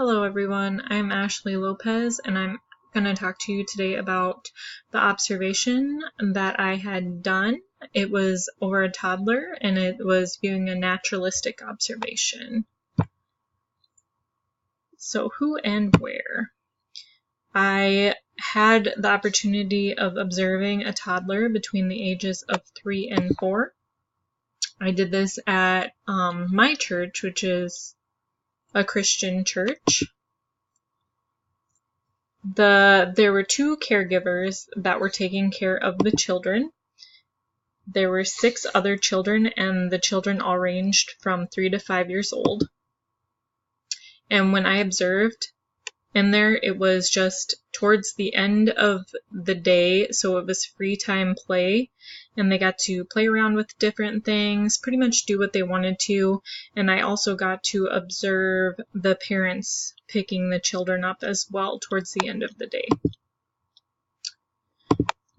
Hello everyone, I'm Ashley Lopez and I'm going to talk to you today about the observation that I had done. It was over a toddler and it was viewing a naturalistic observation. So who and where? I had the opportunity of observing a toddler between the ages of 3 and 4. I did this at my church, which is a Christian church. There were 2 caregivers that were taking care of the children. There were 6 other children, and the children all ranged from 3 to 5 years old. And when I observed in there, it was just towards the end of the day, so it was free time play, and they got to play around with different things, pretty much do what they wanted to, and I also got to observe the parents picking the children up as well towards the end of the day.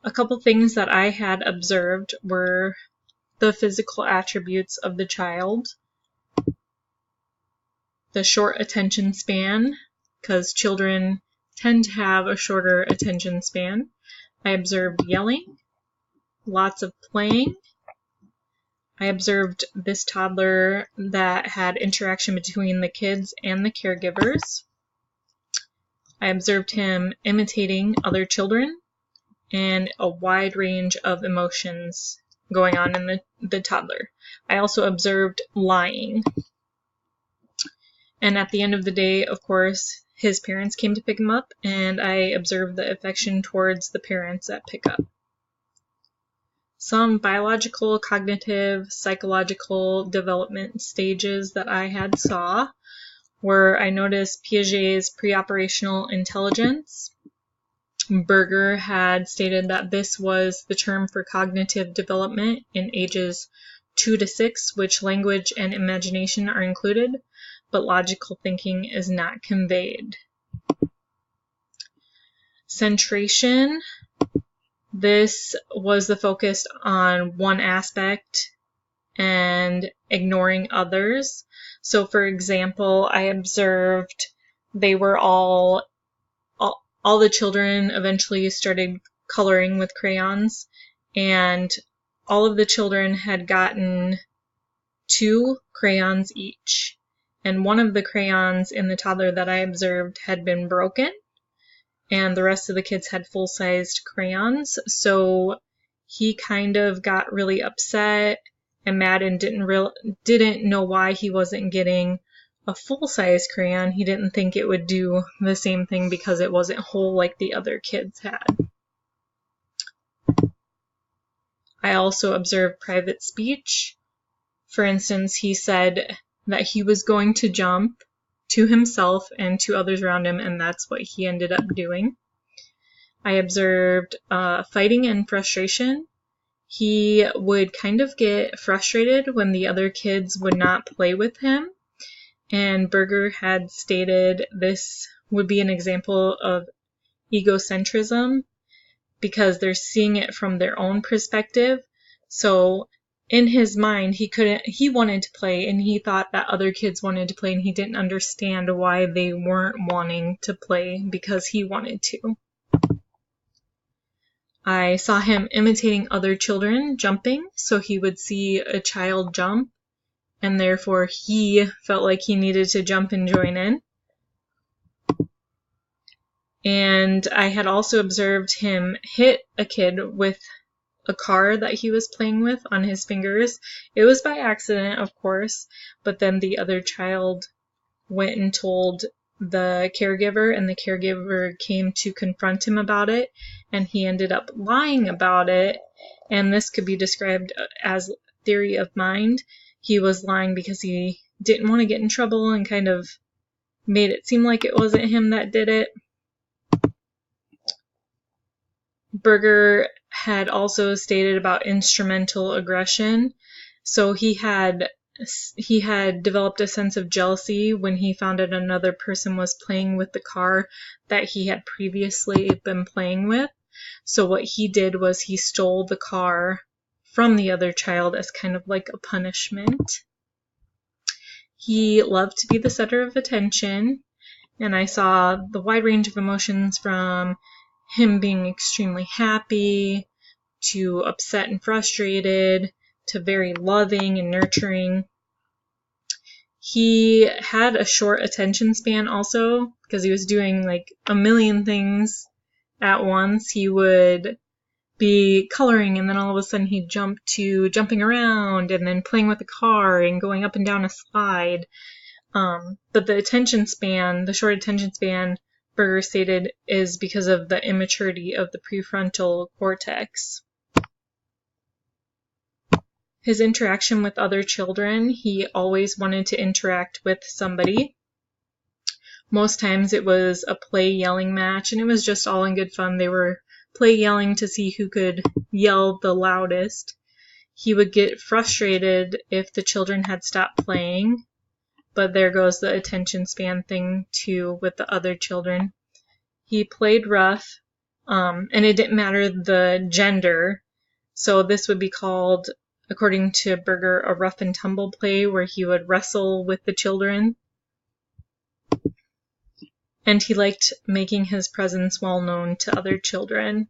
A couple things that I had observed were the physical attributes of the child, the short attention span, because children tend to have a shorter attention span. I observed yelling, lots of playing. I observed this toddler that had interaction between the kids and the caregivers. I observed him imitating other children and a wide range of emotions going on in the toddler. I also observed lying. And at the end of the day, of course, his parents came to pick him up, and I observed the affection towards the parents at pickup. Some biological, cognitive, psychological development stages that I had saw were I noticed Piaget's pre-operational intelligence. Berger had stated that this was the term for cognitive development in ages 2 to 6, which language and imagination are included, but logical thinking is not conveyed. Centration. This was the focus on one aspect and ignoring others. So for example, I observed they were all the children eventually started coloring with crayons, and all of the children had gotten 2 crayons each. And one of the crayons in the toddler that I observed had been broken, and the rest of the kids had full-sized crayons. So he kind of got really upset and mad and didn't know why he wasn't getting a full-size crayon. He didn't think it would do the same thing because it wasn't whole like the other kids had. I also observed private speech. For instance, he said that he was going to jump to himself and to others around him, and that's what he ended up doing. I observed fighting and frustration. He would kind of get frustrated when the other kids would not play with him, and Berger had stated this would be an example of egocentrism because they're seeing it from their own perspective. So in his mind, he wanted to play, and he thought that other kids wanted to play, and he didn't understand why they weren't wanting to play because he wanted to. I saw him imitating other children jumping, so he would see a child jump, and therefore he felt like he needed to jump and join in. And I had also observed him hit a kid with a car that he was playing with on his fingers. It was by accident, of course, but then the other child went and told the caregiver, and the caregiver came to confront him about it, and he ended up lying about it, and this could be described as theory of mind. He was lying because he didn't want to get in trouble and kind of made it seem like it wasn't him that did it. Berger had also stated about instrumental aggression. So he had developed a sense of jealousy when he found out another person was playing with the car that he had previously been playing with. So what he did was he stole the car from the other child as kind of like a punishment. He loved to be the center of attention, And I saw the wide range of emotions from him being extremely happy to upset and frustrated to very loving and nurturing. He had a short attention span also because he was doing like a million things at once. He would be coloring and then all of a sudden he'd jump to jumping around and then playing with a car and going up and down a slide. But the short attention span, Berger stated, is because of the immaturity of the prefrontal cortex. His interaction with other children, he always wanted to interact with somebody. Most times it was a play yelling match, and it was just all in good fun. They were play yelling to see who could yell the loudest. He would get frustrated if the children had stopped playing, but there goes the attention span thing too with the other children. He played rough, and it didn't matter the gender, so this would be called, according to Berger, a rough and tumble play where he would wrestle with the children. And he liked making his presence well known to other children.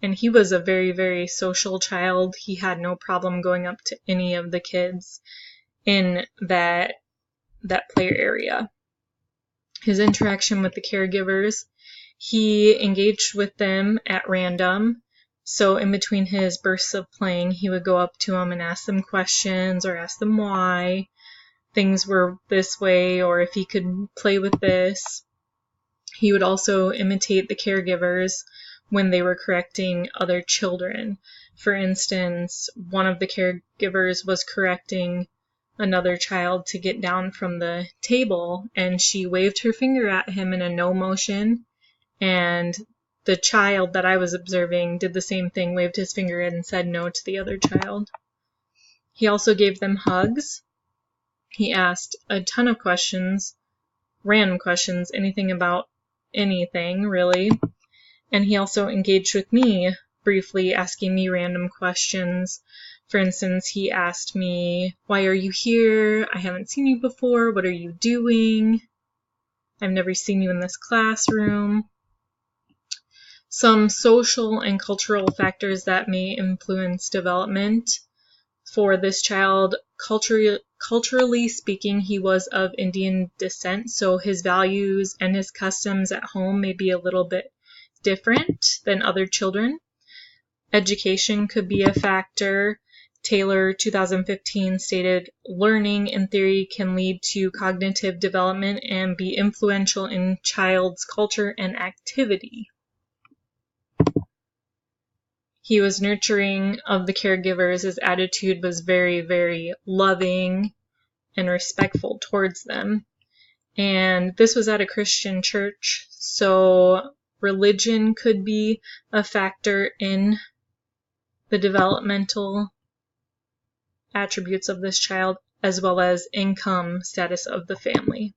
And he was a very, very social child. He had no problem going up to any of the kids in that play area. His interaction with the caregivers, he engaged with them at random. So in between his bursts of playing, he would go up to them and ask them questions or ask them why things were this way or if he could play with this. He would also imitate the caregivers when they were correcting other children. For instance, one of the caregivers was correcting another child to get down from the table, and she waved her finger at him in a no motion, and the child that I was observing did the same thing, waved his finger and said no to the other child. He also gave them hugs. He asked a ton of questions, random questions, anything about anything, really. And he also engaged with me briefly, asking me random questions. For instance, he asked me, "Why are you here? I haven't seen you before. What are you doing? I've never seen you in this classroom." Some social and cultural factors that may influence development for this child. Culturally speaking, he was of Indian descent, so his values and his customs at home may be a little bit different than other children. Education could be a factor. Taylor, 2015, stated, "Learning in theory can lead to cognitive development and be influential in child's culture and activity." He was nurturing of the caregivers. His attitude was very, very loving and respectful towards them. And this was at a Christian church, so religion could be a factor in the developmental attributes of this child, as well as income status of the family.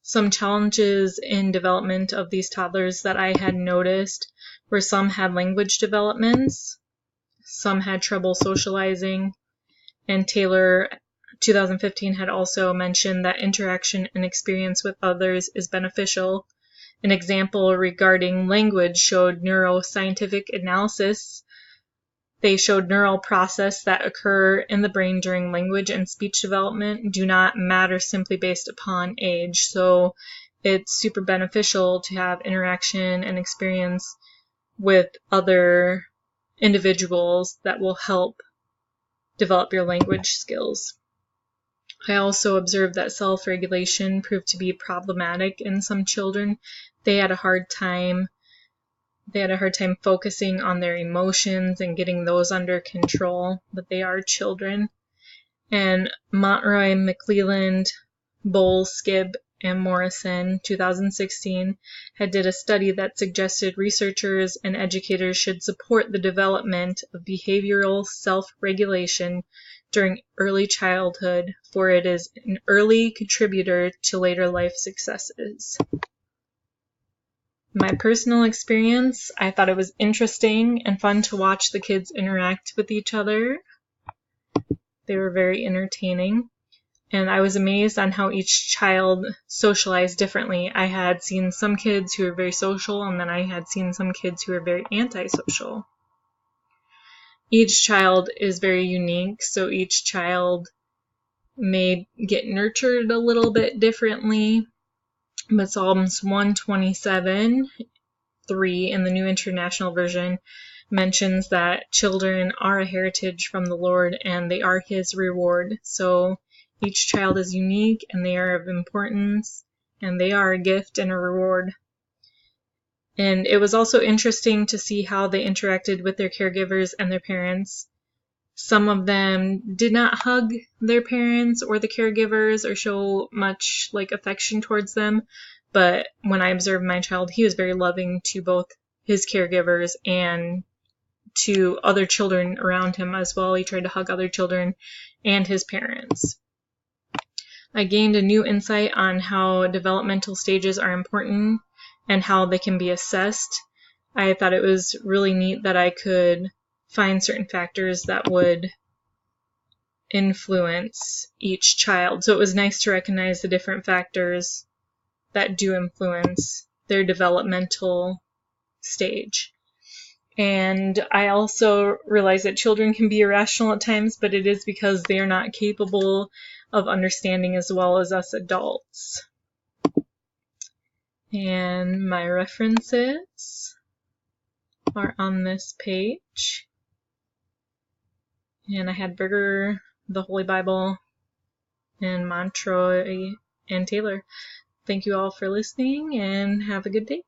Some challenges in development of these toddlers that I had noticed were some had language developments, some had trouble socializing, and Taylor, 2015, had also mentioned that interaction and experience with others is beneficial. An example regarding language showed neuroscientific analysis. They showed neural processes that occur in the brain during language and speech development do not matter simply based upon age. So it's super beneficial to have interaction and experience with other individuals that will help develop your language skills. I also observed that self-regulation proved to be problematic in some children. They had a hard time focusing on their emotions and getting those under control, but they are children. And Montroy, McClelland, Bowles, Skibb, and Morrison, 2016, had did a study that suggested researchers and educators should support the development of behavioral self-regulation during early childhood, for it is an early contributor to later life successes. My personal experience, I thought it was interesting and fun to watch the kids interact with each other. They were very entertaining. And I was amazed on how each child socialized differently. I had seen some kids who were very social, and then I had seen some kids who were very antisocial. Each child is very unique, so each child may get nurtured a little bit differently. But Psalms 127:3 in the New International Version mentions that children are a heritage from the Lord and they are His reward. So each child is unique and they are of importance and they are a gift and a reward. And it was also interesting to see how they interacted with their caregivers and their parents. Some of them did not hug their parents or the caregivers or show much affection towards them, but when I observed my child, he was very loving to both his caregivers and to other children around him as well. He tried to hug other children and his parents. I gained a new insight on how developmental stages are important and how they can be assessed. I thought it was really neat that I could find certain factors that would influence each child. So it was nice to recognize the different factors that do influence their developmental stage. And I also realized that children can be irrational at times, but it is because they are not capable of understanding as well as us adults. And my references are on this page. And I had Berger, the Holy Bible, and Montroy and Taylor. Thank you all for listening and have a good day.